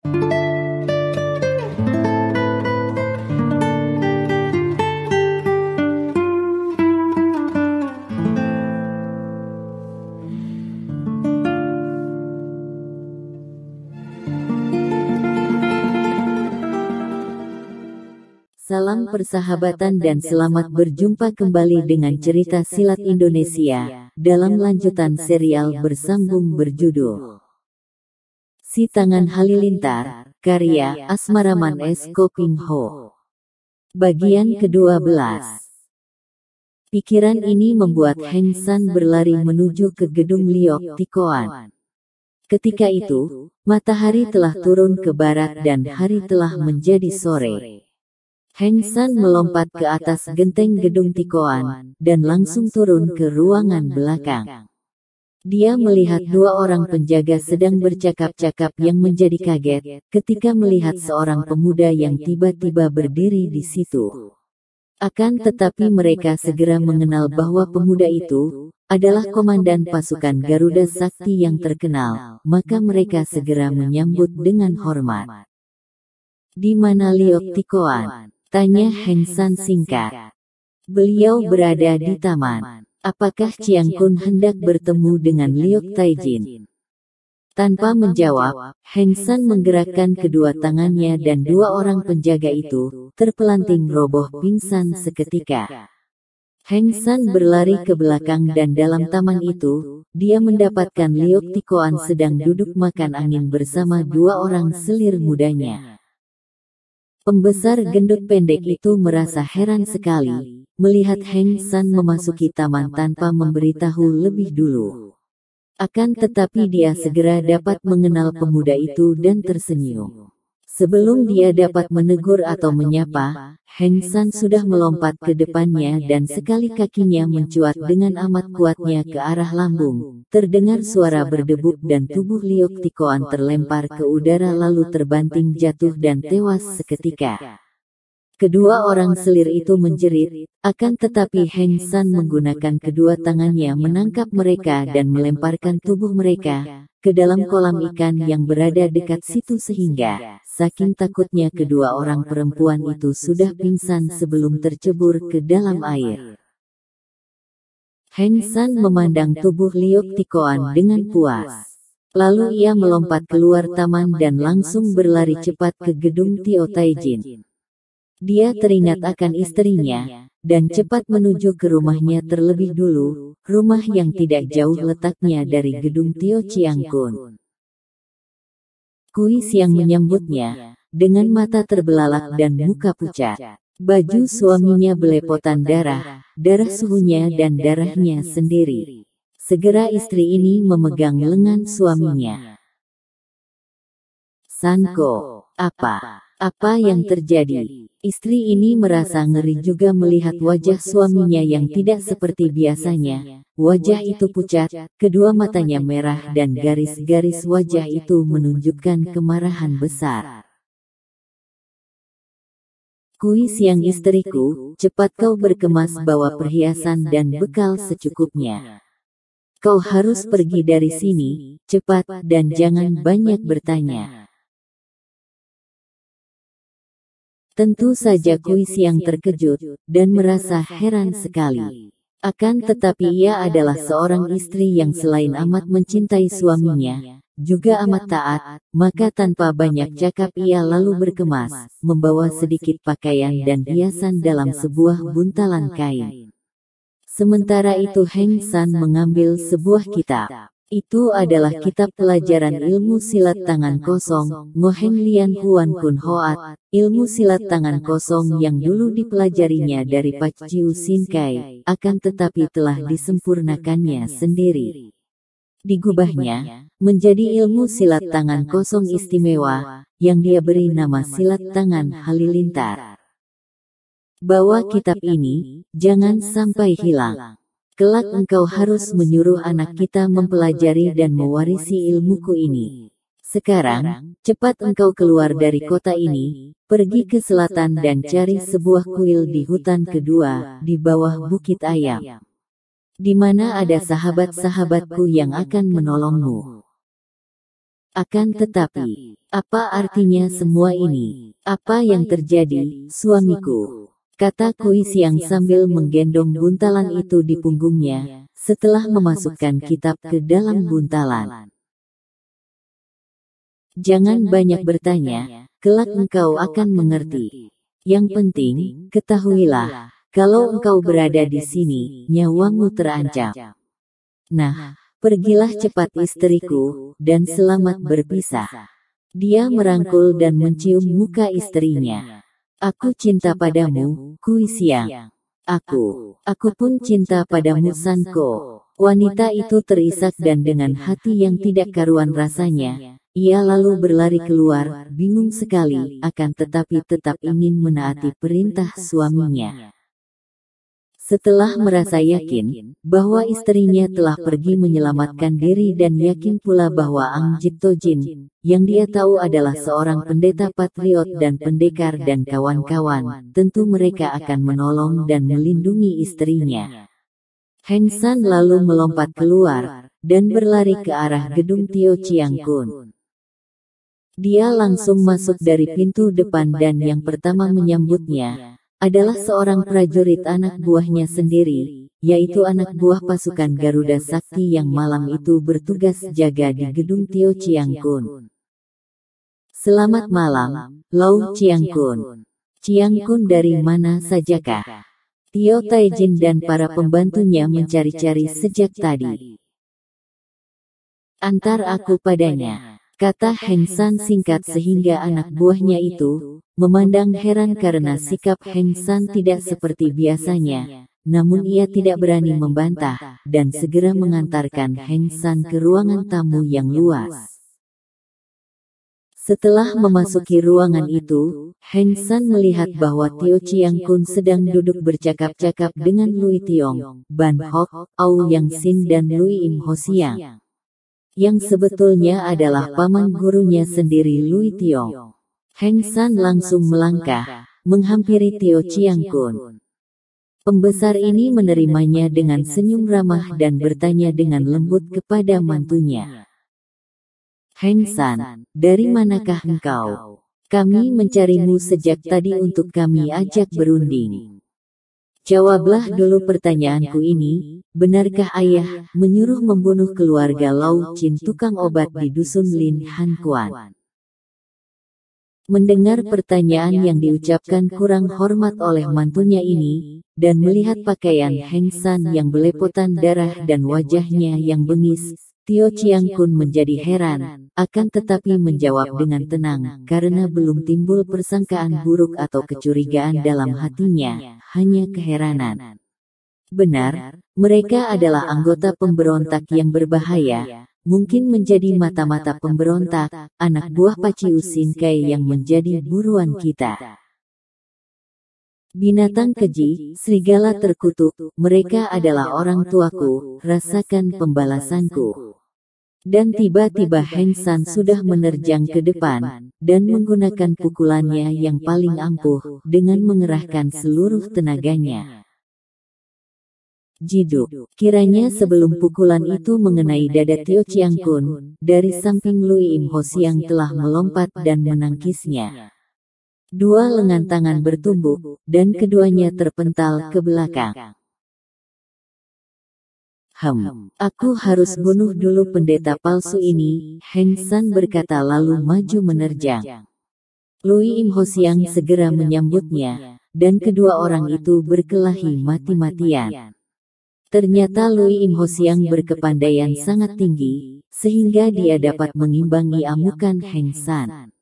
Salam persahabatan dan selamat berjumpa kembali dengan cerita silat Indonesia, dalam lanjutan serial bersambung berjudul Si Tangan Halilintar, karya Asmaraman S. Kopingho. Bagian ke-12. Pikiran ini membuat Heng San berlari menuju ke gedung Liok Tikoan. Ketika itu, matahari telah turun ke barat dan hari telah menjadi sore. Heng San melompat ke atas genteng gedung Tikoan, dan langsung turun ke ruangan belakang. Dia melihat dua orang penjaga sedang bercakap-cakap yang menjadi kaget, ketika melihat seorang pemuda yang tiba-tiba berdiri di situ. Akan tetapi mereka segera mengenal bahwa pemuda itu adalah komandan pasukan Garuda Sakti yang terkenal, maka mereka segera menyambut dengan hormat. "Di mana Liok Tikoan?" tanya Heng San singkat. "Beliau berada di taman. Apakah Chiang Kun hendak bertemu dengan Liok Taijin?" Tanpa menjawab, Heng San menggerakkan kedua tangannya dan dua orang penjaga itu terpelanting roboh pingsan seketika. Heng San berlari ke belakang dan dalam taman itu, dia mendapatkan Liok Tikoan sedang duduk makan angin bersama dua orang selir mudanya. Pembesar gendut pendek itu merasa heran sekali, melihat Heng San memasuki taman tanpa memberitahu lebih dulu. Akan tetapi dia segera dapat mengenal pemuda itu dan tersenyum. Sebelum dia dapat menegur atau menyapa, Heng San sudah melompat ke depannya dan sekali kakinya mencuat dengan amat kuatnya ke arah lambung. Terdengar suara berdebuk dan tubuh Liok Tikoan terlempar ke udara lalu terbanting jatuh dan tewas seketika. Kedua orang selir itu menjerit, akan tetapi Heng San menggunakan kedua tangannya menangkap mereka dan melemparkan tubuh mereka ke dalam kolam ikan yang berada dekat situ sehingga, saking takutnya kedua orang perempuan itu sudah pingsan sebelum tercebur ke dalam air. Heng San memandang tubuh Liok Tikoan dengan puas. Lalu ia melompat keluar taman dan langsung berlari cepat ke gedung Tio Taijin. Dia teringat akan istrinya, dan cepat menuju ke rumahnya terlebih dulu, rumah yang tidak jauh letaknya dari gedung Tio Chiang Kun. Kui Siang menyambutnya, dengan mata terbelalak dan muka pucat. Baju suaminya belepotan darah suhunya dan darahnya sendiri. Segera istri ini memegang lengan suaminya. "Sanko, apa yang terjadi?" Istri ini merasa ngeri juga melihat wajah suaminya yang tidak seperti biasanya. Wajah itu pucat, kedua matanya merah dan garis-garis wajah itu menunjukkan kemarahan besar. "Kui Siang istriku, cepat kau berkemas bawa perhiasan dan bekal secukupnya. Kau harus pergi dari sini, cepat, dan jangan banyak bertanya." Tentu saja Kui Siang terkejut, dan merasa heran sekali. Akan tetapi ia adalah seorang istri yang selain amat mencintai suaminya, juga amat taat, maka tanpa banyak cakap ia lalu berkemas, membawa sedikit pakaian dan hiasan dalam sebuah buntalan kain. Sementara itu Heng San mengambil sebuah kitab. Itu adalah kitab pelajaran ilmu silat tangan kosong, Ngoheng Lian Huan Kun Hoat, ilmu silat tangan kosong yang dulu dipelajarinya dari Pak Jiu Sin Kai, akan tetapi telah disempurnakannya sendiri. Digubahnya, menjadi ilmu silat tangan kosong istimewa, yang dia beri nama silat tangan halilintar. Bawa kitab ini, jangan sampai hilang. Kelak engkau harus menyuruh anak kita mempelajari dan mewarisi ilmuku ini. Sekarang, cepat engkau keluar dari kota ini, pergi ke selatan dan cari sebuah kuil di hutan kedua, di bawah Bukit Ayam. Di mana ada sahabat-sahabatku yang akan menolongmu. Akan tetapi, apa artinya semua ini? Apa yang terjadi, suamiku? Kata Kui Xiang sambil menggendong buntalan itu di punggungnya, setelah memasukkan kitab ke dalam buntalan. Jangan banyak bertanya, kelak engkau akan mengerti. Yang penting, ketahuilah, kalau engkau berada di sini, nyawamu terancam. Nah, pergilah cepat istriku, dan selamat berpisah. Dia merangkul dan mencium muka istrinya. Aku cinta padamu, Kui Xiang. Aku pun cinta padamu, Sanko. Wanita itu terisak dan dengan hati yang tidak karuan rasanya, ia lalu berlari keluar, bingung sekali, akan tetapi tetap ingin menaati perintah suaminya. Setelah merasa yakin bahwa istrinya telah pergi menyelamatkan diri dan yakin pula bahwa Ang Jito Jin, yang dia tahu adalah seorang pendeta patriot dan pendekar dan kawan-kawan, tentu mereka akan menolong dan melindungi istrinya. Heng San lalu melompat keluar, dan berlari ke arah gedung Tio Chiang Kun. Dia langsung masuk dari pintu depan dan yang pertama menyambutnya adalah seorang prajurit anak buahnya sendiri, yaitu anak buah pasukan Garuda Sakti yang malam itu bertugas jaga di gedung Tio Chiang Kun. Selamat malam, Lau Chiang Kun. Chiang Kun dari mana sajakah? Tio Taijin dan para pembantunya mencari-cari sejak tadi. Antar aku padanya, kata Heng San singkat sehingga anak buahnya itu memandang heran karena sikap Heng San tidak seperti biasanya, namun ia tidak berani membantah, dan segera mengantarkan Heng San ke ruangan tamu yang luas. Setelah memasuki ruangan itu, Heng San melihat bahwa Tio Chiang Kun sedang duduk bercakap-cakap dengan Lui Tiong, Ban Hok, Au Yang Sin dan Lui Im Ho Siang, yang sebetulnya adalah paman gurunya sendiri Lui Tiong. Heng San langsung melangkah, menghampiri Tio Chiang Kun. Pembesar ini menerimanya dengan senyum ramah dan bertanya dengan lembut kepada mantunya. Heng San, dari manakah engkau? Kami mencarimu sejak tadi untuk kami ajak berunding. Jawablah dulu pertanyaanku ini, benarkah ayah menyuruh membunuh keluarga Lau Chin tukang obat di dusun Lin Han Kuan? Mendengar pertanyaan yang diucapkan kurang hormat oleh mantunya ini, dan melihat pakaian Heng San yang belepotan darah dan wajahnya yang bengis, Tio Chiang Kun menjadi heran, akan tetapi menjawab dengan tenang, karena belum timbul persangkaan buruk atau kecurigaan dalam hatinya, hanya keheranan. Benar, mereka adalah anggota pemberontak yang berbahaya, mungkin menjadi mata-mata pemberontak, anak buah Paciu Sin Kai yang menjadi buruan kita. Binatang keji, serigala terkutuk, mereka adalah orang tuaku, rasakan pembalasanku. Dan tiba-tiba Heng San sudah menerjang ke depan, dan menggunakan pukulannya yang paling ampuh, dengan mengerahkan seluruh tenaganya. Jiduk, kiranya sebelum pukulan itu mengenai dada Tio Chiang Kun, dari samping Lui Im Ho Siang telah melompat dan menangkisnya. Dua lengan tangan bertumbuk, dan keduanya terpental ke belakang. Aku harus bunuh dulu pendeta palsu ini, Heng San berkata lalu maju menerjang. Lui Im Ho Siang segera menyambutnya, dan kedua orang itu berkelahi mati-matian. Ternyata Lui Im Ho Siang berkepandaian sangat tinggi, sehingga dia dapat mengimbangi amukan Heng San.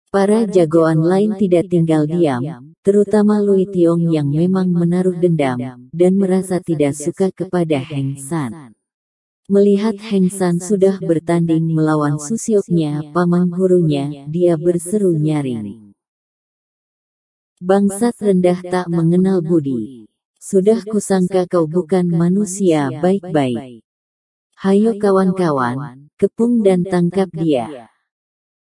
Para jagoan lain tidak tinggal diam, terutama Lui Tiong yang memang menaruh dendam, dan merasa tidak suka kepada Heng San. Melihat Heng San sudah bertanding melawan susioknya, paman gurunya, dia berseru nyaring. Bangsat rendah tak mengenal budi. Sudah kusangka kau bukan manusia baik-baik. Hayo kawan-kawan, kepung dan tangkap dia.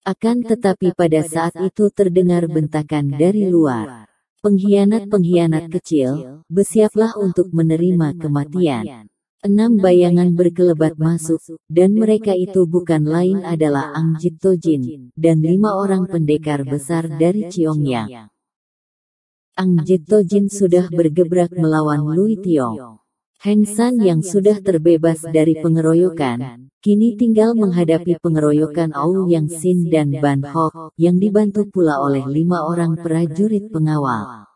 Akan tetapi pada saat itu terdengar bentakan dari luar. Pengkhianat-pengkhianat kecil, bersiaplah untuk menerima kematian. 6 bayangan berkelebat masuk, dan mereka itu bukan lain adalah Ang Jit Tojin, dan 5 orang pendekar besar dari Cheongyang. Ang Jit Tojin sudah bergebrak melawan Lui Tiong. Heng San yang sudah terbebas dari pengeroyokan, kini tinggal menghadapi pengeroyokan Ouyang Sin dan Ban Hok, yang dibantu pula oleh 5 orang prajurit pengawal.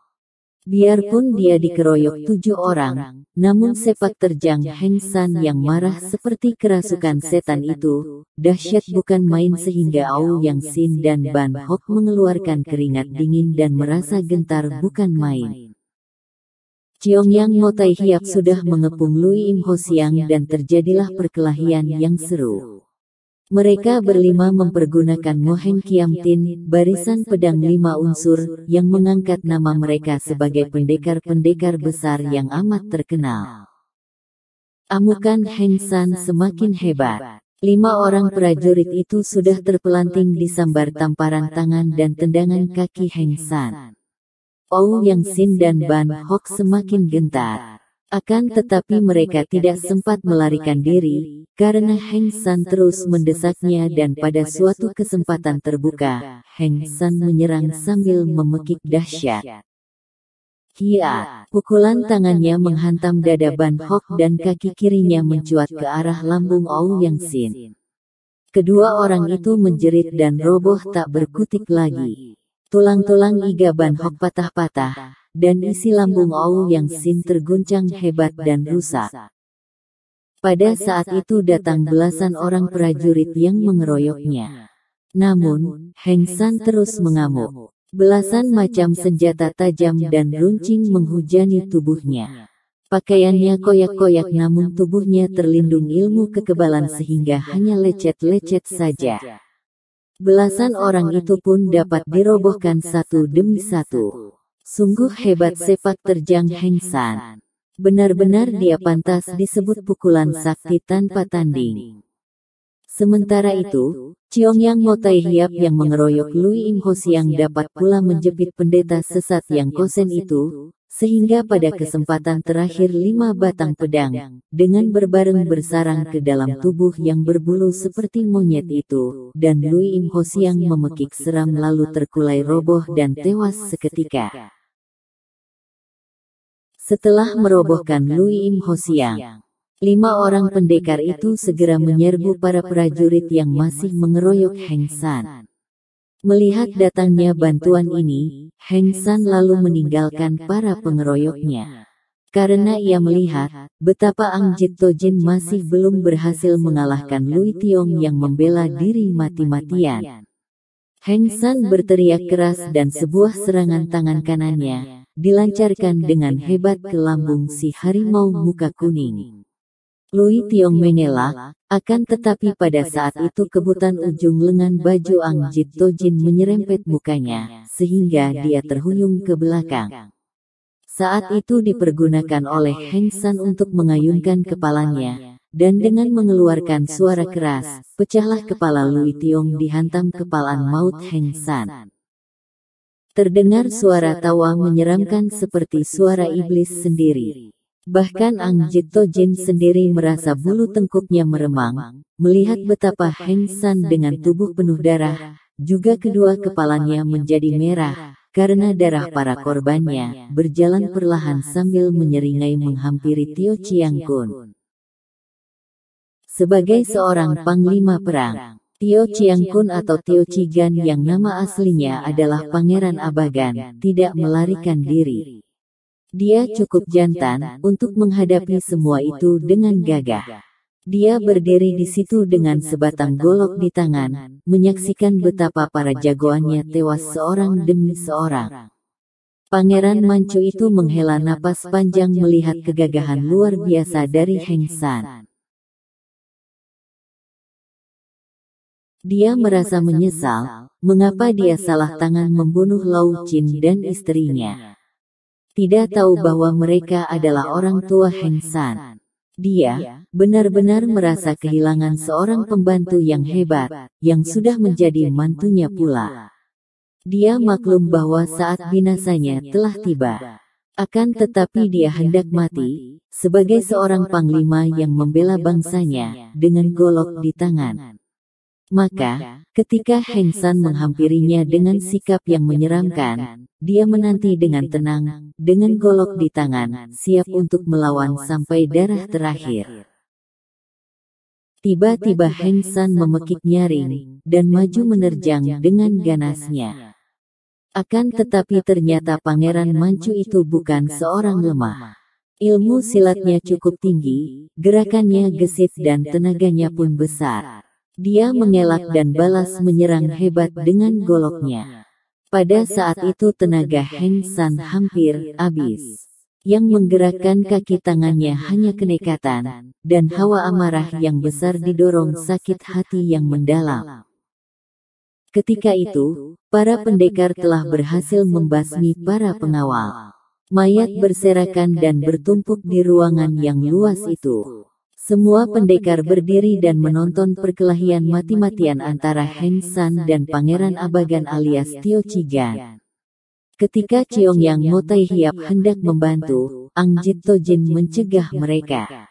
Biarpun dia dikeroyok 7 orang, namun sepak terjang Heng San yang marah seperti kerasukan setan itu, dahsyat bukan main sehingga Ouyang Sin dan Ban Hok mengeluarkan keringat dingin dan merasa gentar bukan main. Cheongyang Mo Tai Hiap sudah mengepung Lui Im Ho Siang dan terjadilah perkelahian yang seru. Mereka berlima mempergunakan Ngo Heng Kiam Tin, barisan pedang 5 unsur, yang mengangkat nama mereka sebagai pendekar-pendekar besar yang amat terkenal. Amukan Heng San semakin hebat. 5 orang prajurit itu sudah terpelanting disambar tamparan tangan dan tendangan kaki Heng San. Ouyang Sin dan Ban Hok semakin gentar. Akan tetapi mereka tidak sempat melarikan diri, karena Heng San terus mendesaknya dan pada suatu kesempatan terbuka, Heng San menyerang sambil memekik dahsyat. Hiat, pukulan tangannya menghantam dada Ban Hok dan kaki kirinya mencuat ke arah lambung Ouyang Sin. Kedua orang itu menjerit dan roboh tak berkutik lagi. Tulang-tulang iga Ban Hok patah-patah, dan isi lambung Ouyang Sin terguncang hebat dan rusak. Pada saat itu datang belasan orang prajurit yang mengeroyoknya. Namun, Heng San terus mengamuk. Belasan macam senjata tajam dan runcing menghujani tubuhnya. Pakaiannya koyak-koyak namun tubuhnya terlindung ilmu kekebalan sehingga hanya lecet-lecet saja. Belasan orang itu pun dapat dirobohkan satu demi satu. Sungguh hebat sepak terjang Heng San. Benar-benar dia pantas disebut pukulan sakti tanpa tanding. Sementara itu, Cheongyang Mo Tai Hiap yang mengeroyok Lui Im Ho Siang dapat pula menjepit pendeta sesat yang kosen itu, sehingga pada kesempatan terakhir 5 batang pedang, dengan berbareng bersarang ke dalam tubuh yang berbulu seperti monyet itu, dan Lui Im Ho Siang memekik seram lalu terkulai roboh dan tewas seketika. Setelah merobohkan Lui Im Ho Siang, 5 orang pendekar itu segera menyerbu para prajurit yang masih mengeroyok Heng San. Melihat datangnya bantuan ini, Heng San lalu meninggalkan para pengeroyoknya. Karena ia melihat betapa Ang Jit Tojin masih belum berhasil mengalahkan Lui Tiong yang membela diri mati-matian. Heng San berteriak keras dan sebuah serangan tangan kanannya dilancarkan dengan hebat ke lambung si harimau muka kuning. Lui Tiong mengelak, akan tetapi pada saat itu kebutan ujung lengan baju Ang Jit Tojin menyerempet mukanya, sehingga dia terhuyung ke belakang. Saat itu dipergunakan oleh Heng San untuk mengayunkan kepalanya, dan dengan mengeluarkan suara keras, pecahlah kepala Lui Tiong dihantam kepalan maut Heng San. Terdengar suara tawa menyeramkan seperti suara iblis sendiri. Bahkan Ang Jit Tojin sendiri merasa bulu tengkuknya meremang, melihat betapa Heng San dengan tubuh penuh darah, juga kedua kepalanya menjadi merah, karena darah para korbannya, berjalan perlahan sambil menyeringai menghampiri Tio Chiang Kun. Sebagai seorang panglima perang, Tio Chiang Kun atau Tio Chigan yang nama aslinya adalah Pangeran Abagan, tidak melarikan diri. Dia cukup jantan untuk menghadapi semua itu dengan gagah. Dia berdiri di situ dengan sebatang golok di tangan, menyaksikan betapa para jagoannya tewas seorang demi seorang. Pangeran Manchu itu menghela napas panjang melihat kegagahan luar biasa dari Heng San. Dia merasa menyesal, mengapa dia salah tangan membunuh Lau Chin dan istrinya. Tidak tahu bahwa mereka adalah orang tua Heng San. Dia benar-benar merasa kehilangan seorang pembantu yang hebat, yang sudah menjadi mantunya pula. Dia maklum bahwa saat binasanya telah tiba. Akan tetapi dia hendak mati, sebagai seorang panglima yang membela bangsanya, dengan golok di tangan. Maka, ketika Heng San menghampirinya dengan sikap yang menyeramkan, dia menanti dengan tenang, dengan golok di tangan, siap untuk melawan sampai darah terakhir. Tiba-tiba Heng San memekik nyaring, dan maju menerjang dengan ganasnya. Akan tetapi ternyata Pangeran Manchu itu bukan seorang lemah. Ilmu silatnya cukup tinggi, gerakannya gesit dan tenaganya pun besar. Dia mengelak dan balas menyerang hebat dengan goloknya. Pada saat itu tenaga Heng San hampir habis. Yang menggerakkan kaki tangannya hanya kenekatan, dan hawa amarah yang besar didorong sakit hati yang mendalam. Ketika itu, para pendekar telah berhasil membasmi para pengawal. Mayat berserakan dan bertumpuk di ruangan yang luas itu. Semua pendekar berdiri dan menonton perkelahian mati-matian antara Heng San dan Pangeran Abagan alias Tio Cigan. Ketika Ciong Yang Motai Hiap hendak membantu, Ang Jito Jin mencegah mereka.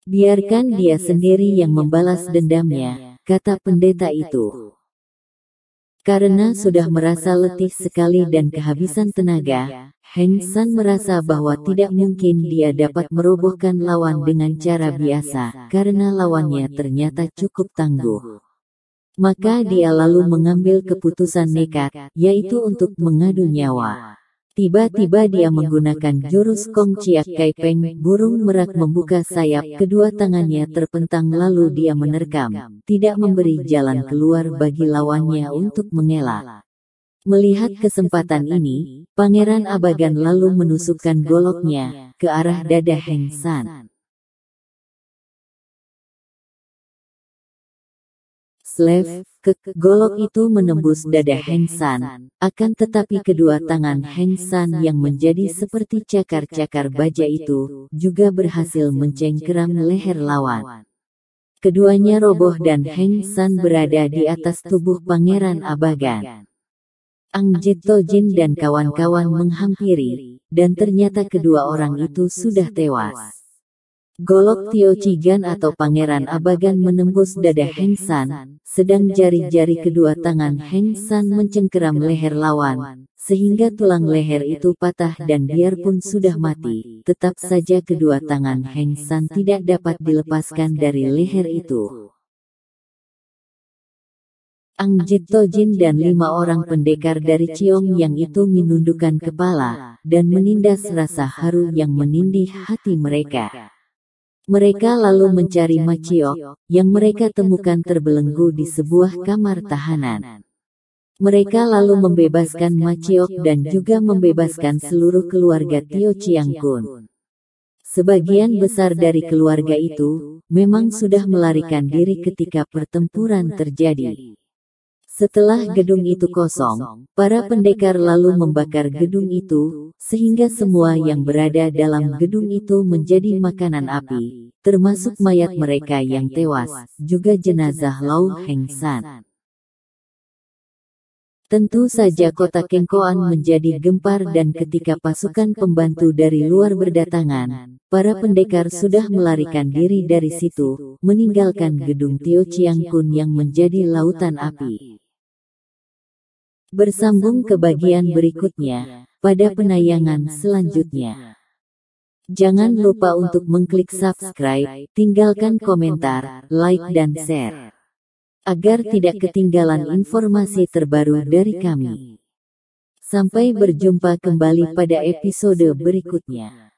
Biarkan dia sendiri yang membalas dendamnya, kata pendeta itu. Karena sudah merasa letih sekali dan kehabisan tenaga, Heng San merasa bahwa tidak mungkin dia dapat merobohkan lawan dengan cara biasa, karena lawannya ternyata cukup tangguh. Maka dia lalu mengambil keputusan nekat, yaitu untuk mengadu nyawa. Tiba-tiba dia menggunakan jurus Kong Chiak Kai Peng, burung merak membuka sayap, kedua tangannya terpentang lalu dia menerkam, tidak memberi jalan keluar bagi lawannya untuk mengelak. Melihat kesempatan ini, Pangeran Abagan lalu menusukkan goloknya ke arah dada Heng San. Golok itu menembus dada Heng San, akan tetapi kedua tangan Heng San yang menjadi seperti cakar-cakar baja itu, juga berhasil mencengkeram leher lawan. Keduanya roboh dan Heng San berada di atas tubuh Pangeran Abagan. Ang Jito Jin dan kawan-kawan menghampiri, dan ternyata kedua orang itu sudah tewas. Golok Tio Cigan atau Pangeran Abagan menembus dada Heng San, sedang jari-jari kedua tangan Heng San mencengkeram leher lawan, sehingga tulang leher itu patah dan biarpun sudah mati, tetap saja kedua tangan Heng San tidak dapat dilepaskan dari leher itu. Ang Jito Jin dan 5 orang pendekar dari Ciong Yang itu menundukkan kepala, dan menindas rasa haru yang menindih hati mereka. Mereka lalu mencari Ma Ciok, yang mereka temukan terbelenggu di sebuah kamar tahanan. Mereka lalu membebaskan Ma Ciok dan juga membebaskan seluruh keluarga Tio Chiang Kun. Sebagian besar dari keluarga itu, memang sudah melarikan diri ketika pertempuran terjadi. Setelah gedung itu kosong, para pendekar lalu membakar gedung itu, sehingga semua yang berada dalam gedung itu menjadi makanan api, termasuk mayat mereka yang tewas, juga jenazah Lau Heng San. Tentu saja kota Kengkoan menjadi gempar dan ketika pasukan pembantu dari luar berdatangan, para pendekar sudah melarikan diri dari situ, meninggalkan gedung Tio Chiang Kun yang menjadi lautan api. Bersambung ke bagian berikutnya, pada penayangan selanjutnya. Jangan lupa untuk mengklik subscribe, tinggalkan komentar, like dan share. Agar tidak ketinggalan informasi terbaru dari kami. Sampai berjumpa kembali pada episode berikutnya.